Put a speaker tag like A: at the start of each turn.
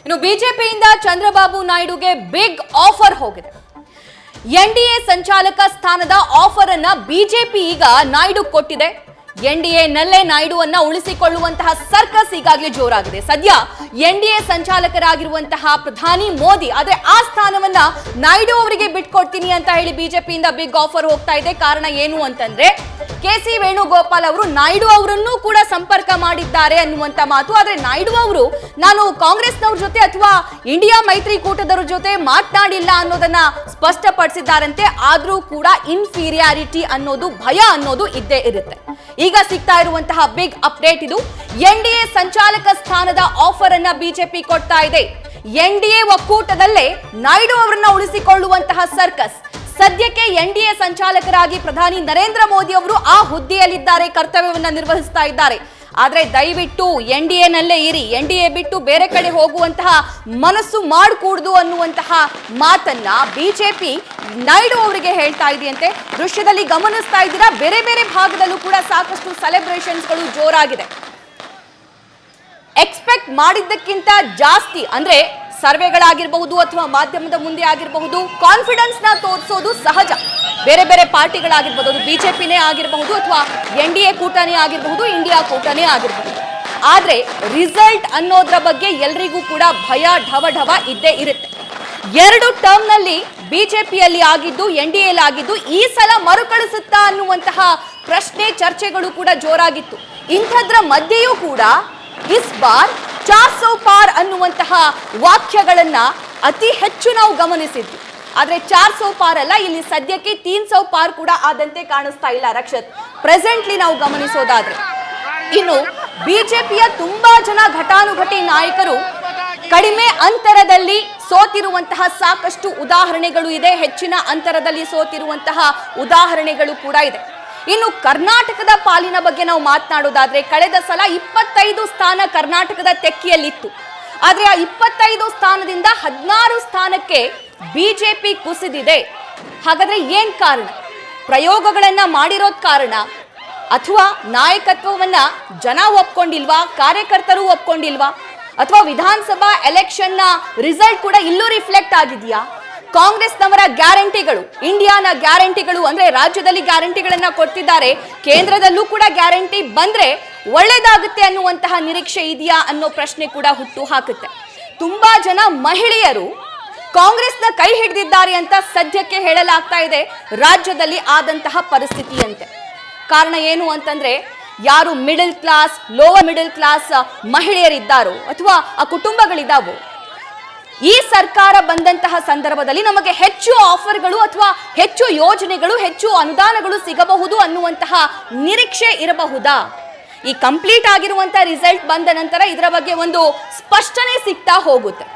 A: ಇನ್ನು ಬಿಜೆಪಿಯಿಂದ Chandrababu ನಾಯ್ಡುಗೆ big offer ಹೋಗಿದೆ. ಎನ್ಡಿಎ ಸಂಚಾಲಕ ಸ್ಥಾನದ ಆಫರ್ ಅನ್ನ ಬಿಜೆಪಿ ಈಗ ನಾಯ್ಡು ಕೊಟ್ಟಿದೆ. ಎನ್ಡಿಎ ನಲ್ಲೇ ನಾಯ್ಡುವನ್ನ ಉಳಿಸಿಕೊಳ್ಳುವಂತಹ ಸರ್ಕಸ್ ಈಗಾಗಲೇ ಜೋರಾಗಿದೆ. ಸದ್ಯ ಎನ್ಡಿಎ ಸಂಚಾಲಕರಾಗಿರುವಂತಹ ಪ್ರಧಾನಿ ಮೋದಿ ಆದ್ರೆ ಆ ಸ್ಥಾನವನ್ನ ನಾಯ್ಡು ಅವರಿಗೆ ಬಿಟ್ಕೊಡ್ತೀನಿ ಅಂತ ಹೇಳಿ ಬಿಜೆಪಿಯಿಂದ ಬಿಗ್ ಆಫರ್ ಹೋಗ್ತಾ ಇದೆ. ಕಾರಣ ಏನು ಅಂತಂದ್ರೆ ಕೆಸಿ ವೇಣುಗೋಪಾಲ್ ಅವರು ನಾಯ್ಡು ಅವರನ್ನು ಕೂಡ ಸಂಪರ್ಕ ಮಾಡಿದ್ದಾರೆ ಅನ್ನುವಂತ ಮಾತು. ಆದ್ರೆ ನಾಯ್ಡು ಅವರು ನಾನು ಕಾಂಗ್ರೆಸ್ನವ್ರ ಜೊತೆ ಅಥವಾ ಇಂಡಿಯಾ ಮೈತ್ರಿಕೂಟದವ್ರ ಜೊತೆ ಮಾತನಾಡಿಲ್ಲ ಅನ್ನೋದನ್ನ ಸ್ಪಷ್ಟಪಡಿಸಿದ್ದಾರಂತೆ. ಆದ್ರೂ ಕೂಡ ಇನ್ಫೀರಿಯಾರಿಟಿ ಅನ್ನೋದು, ಭಯ ಅನ್ನೋದು ಇದ್ದೇ ಇರುತ್ತೆ. ಈಗ ಸಿಗ್ತಾ ಇರುವಂತಹ ಬಿಗ್ ಅಪ್ಡೇಟ್ ಇದು. ಎನ್ಡಿಎ ಸಂಚಾಲಕ ಸ್ಥಾನದ ಆಫರ್ ಅನ್ನ ಬಿಜೆಪಿ ಕೊಡ್ತಾ ಇದೆ. ಎನ್ಡಿಎ ಒಕ್ಕೂಟದಲ್ಲೇ ನಾಯ್ಡು ಅವರನ್ನ ಉಳಿಸಿಕೊಳ್ಳುವಂತಹ ಸರ್ಕಸ್. ಸದ್ಯಕ್ಕೆ ಎನ್ಡಿಎ ಸಂಚಾಲಕರಾಗಿ ಪ್ರಧಾನಿ ನರೇಂದ್ರ ಮೋದಿ ಅವರು ಆ ಹುದ್ದೆಯಲ್ಲಿದ್ದಾರೆ, ಕರ್ತವ್ಯವನ್ನ ನಿರ್ವಹಿಸ್ತಾ ಇದ್ದಾರೆ. ಆದ್ರೆ ದಯವಿಟ್ಟು ಎನ್ಡಿಎ ನಲ್ಲೇ ಇರಿ, ಎನ್ಡಿಎ ಬಿಟ್ಟು ಬೇರೆ ಕಡೆ ಹೋಗುವಂತಹ ಮನಸ್ಸು ಮಾಡಕೂಡದು ಅನ್ನುವಂತಹ ಮಾತನ್ನ ಬಿಜೆಪಿ ನಾಯ್ಡು ಅವರಿಗೆ ಹೇಳ್ತಾ ಇದೆಯಂತೆ. ದೃಶ್ಯದಲ್ಲಿ ಗಮನಿಸ್ತಾ ಇದ್ದೀರಾ, ಬೇರೆ ಬೇರೆ ಭಾಗದಲ್ಲೂ ಕೂಡ ಸಾಕಷ್ಟು ಸೆಲೆಬ್ರೇಷನ್ಸ್ಗಳು ಜೋರಾಗಿದೆ. ಎಕ್ಸ್ಪೆಕ್ಟ್ ಮಾಡಿದ್ದಕ್ಕಿಂತ ಜಾಸ್ತಿ ಅಂದ್ರೆ ಸರ್ವೆಗಳಾಗಿರಬಹುದು ಅಥವಾ ಮಾಧ್ಯಮದ ಮುಂದೆ ಆಗಿರಬಹುದು, ಕಾನ್ಫಿಡೆನ್ಸ್ ನ ತೋರಿಸೋದು ಸಹಜ. ಬೇರೆ ಬೇರೆ ಪಾರ್ಟಿಗಳಾಗಿರ್ಬಹುದು, ಅದು ಬಿಜೆಪಿನೇ ಆಗಿರಬಹುದು ಅಥವಾ ಎನ್ಡಿಎ ಕೂಟನೇ ಆಗಿರಬಹುದು, ಇಂಡಿಯಾ ಕೂಟನೇ ಆಗಿರಬಹುದು. ಆದ್ರೆ ರಿಸಲ್ಟ್ ಅನ್ನೋದ್ರ ಬಗ್ಗೆ ಎಲ್ರಿಗೂ ಕೂಡ ಭಯ, ಢವ ಇದ್ದೇ ಇರುತ್ತೆ. 2 ಟರ್ಮ್ ನಲ್ಲಿ ಬಿಜೆಪಿಯಲ್ಲಿ ಆಗಿದ್ದು, ಎನ್ಡಿಎಲ್ ಆಗಿದ್ದು, ಈ ಸಲ ಮರುಕಳಿಸುತ್ತಾ ಅನ್ನುವಂತಹ ಪ್ರಶ್ನೆ, ಚರ್ಚೆಗಳು ಕೂಡ ಜೋರಾಗಿತ್ತು. ಇಂಥದ್ರ ಮಧ್ಯೆಯೂ ಕೂಡ ಇಸ್ ಬಾರ್ 400 ಪಾರ್ ಅನ್ನುವಂತಹ ವಾಕ್ಯಗಳನ್ನ ಅತಿ ಹೆಚ್ಚು ನಾವು ಗಮನಿಸಿದ್ವಿ. ಆದ್ರೆ 400 ಪಾರ್ ಅಲ್ಲ, ಇಲ್ಲಿ ಸದ್ಯಕ್ಕೆ 300 ಪಾರ್ ಕೂಡ ಆದಂತೆ ಕಾಣಿಸ್ತಾ ಇಲ್ಲ ರಕ್ಷತ್, ಪ್ರೆಸೆಂಟ್ಲಿ ನಾವು ಗಮನಿಸೋದಾದ್ರೆ. ಇನ್ನು ಬಿಜೆಪಿಯ ತುಂಬಾ ಜನ ಘಟಾನುಘಟಿ ನಾಯಕರು ಕಡಿಮೆ ಅಂತರದಲ್ಲಿ ಸೋತಿರುವಂತಹ ಸಾಕಷ್ಟು ಉದಾಹರಣೆಗಳು ಇದೆ, ಹೆಚ್ಚಿನ ಅಂತರದಲ್ಲಿ ಸೋತಿರುವಂತಹ ಉದಾಹರಣೆಗಳು ಕೂಡ ಇದೆ. ಇನ್ನು ಕರ್ನಾಟಕದ ಪಾಲಿನ ಬಗ್ಗೆ ನಾವು ಮಾತನಾಡೋದಾದ್ರೆ, ಕಳೆದ ಸಲ 25 ಸ್ಥಾನ ಕರ್ನಾಟಕದ ತೆಕ್ಕಿಯಲ್ಲಿತ್ತು. ಆದ್ರೆ ಆ 25 ಸ್ಥಾನದಿಂದ 16 ಸ್ಥಾನಕ್ಕೆ ಬಿಜೆಪಿ ಕುಸಿದಿದೆ. ಹಾಗಾದ್ರೆ ಏನ್ ಕಾರಣ? ಪ್ರಯೋಗಗಳನ್ನ ಮಾಡಿರೋದ್ ಕಾರಣ ಅಥವಾ ನಾಯಕತ್ವವನ್ನ ಜನ ಒಪ್ಕೊಂಡಿಲ್ವಾ, ಕಾರ್ಯಕರ್ತರು ಒಪ್ಕೊಂಡಿಲ್ವಾ, ಅಥವಾ ವಿಧಾನಸಭಾ ಎಲೆಕ್ಷನ್ ನ ರಿಸಲ್ಟ್ ಕೂಡ ಇಲ್ಲೂ ರಿಫ್ಲೆಕ್ಟ್ ಆಗಿದೆಯಾ? ಕಾಂಗ್ರೆಸ್ನವರ ಗ್ಯಾರಂಟಿಗಳು, ಇಂಡಿಯಾನ ಗ್ಯಾರಂಟಿಗಳು ಅಂದ್ರೆ ರಾಜ್ಯದಲ್ಲಿ ಗ್ಯಾರಂಟಿಗಳನ್ನ ಕೊಡ್ತಿದ್ದಾರೆ, ಕೇಂದ್ರದಲ್ಲೂ ಕೂಡ ಗ್ಯಾರಂಟಿ ಬಂದ್ರೆ ಒಳ್ಳೇದಾಗುತ್ತೆ ಅನ್ನುವಂತಹ ನಿರೀಕ್ಷೆ ಇದೆಯಾ ಅನ್ನೋ ಪ್ರಶ್ನೆ ಕೂಡ ಹುಟ್ಟು ಹಾಕುತ್ತೆ. ತುಂಬಾ ಜನ ಮಹಿಳೆಯರು ಕಾಂಗ್ರೆಸ್ನ ಕೈ ಹಿಡಿದಿದ್ದಾರೆ ಅಂತ ಸದ್ಯಕ್ಕೆ ಹೇಳಲಾಗ್ತಾ ಇದೆ ರಾಜ್ಯದಲ್ಲಿ ಆದಂತಹ ಪರಿಸ್ಥಿತಿಯಂತೆ. ಕಾರಣ ಏನು ಅಂತಂದ್ರೆ, ಯಾರು middle class, lower middle class ಮಹಿಳೆಯರಿದ್ದಾರೋ ಅಥವಾ ಆ ಕುಟುಂಬಗಳಿದ್ದಾವೋ, ಈ ಸರ್ಕಾರ ಬಂದಂತಹ ಸಂದರ್ಭದಲ್ಲಿ ನಮಗೆ ಹೆಚ್ಚು ಆಫರ್ಗಳು ಅಥವಾ ಹೆಚ್ಚು ಯೋಜನೆಗಳು, ಹೆಚ್ಚು ಅನುದಾನಗಳು ಸಿಗಬಹುದು ಅನ್ನುವಂತಹ ನಿರೀಕ್ಷೆ ಇರಬಹುದಾ? ಈ ಕಂಪ್ಲೀಟ್ ಆಗಿರುವಂತಹ ರಿಸಲ್ಟ್ ಬಂದ ನಂತರ ಇದರ ಬಗ್ಗೆ ಒಂದು ಸ್ಪಷ್ಟನೆ ಸಿಗ್ತಾ ಹೋಗುತ್ತೆ.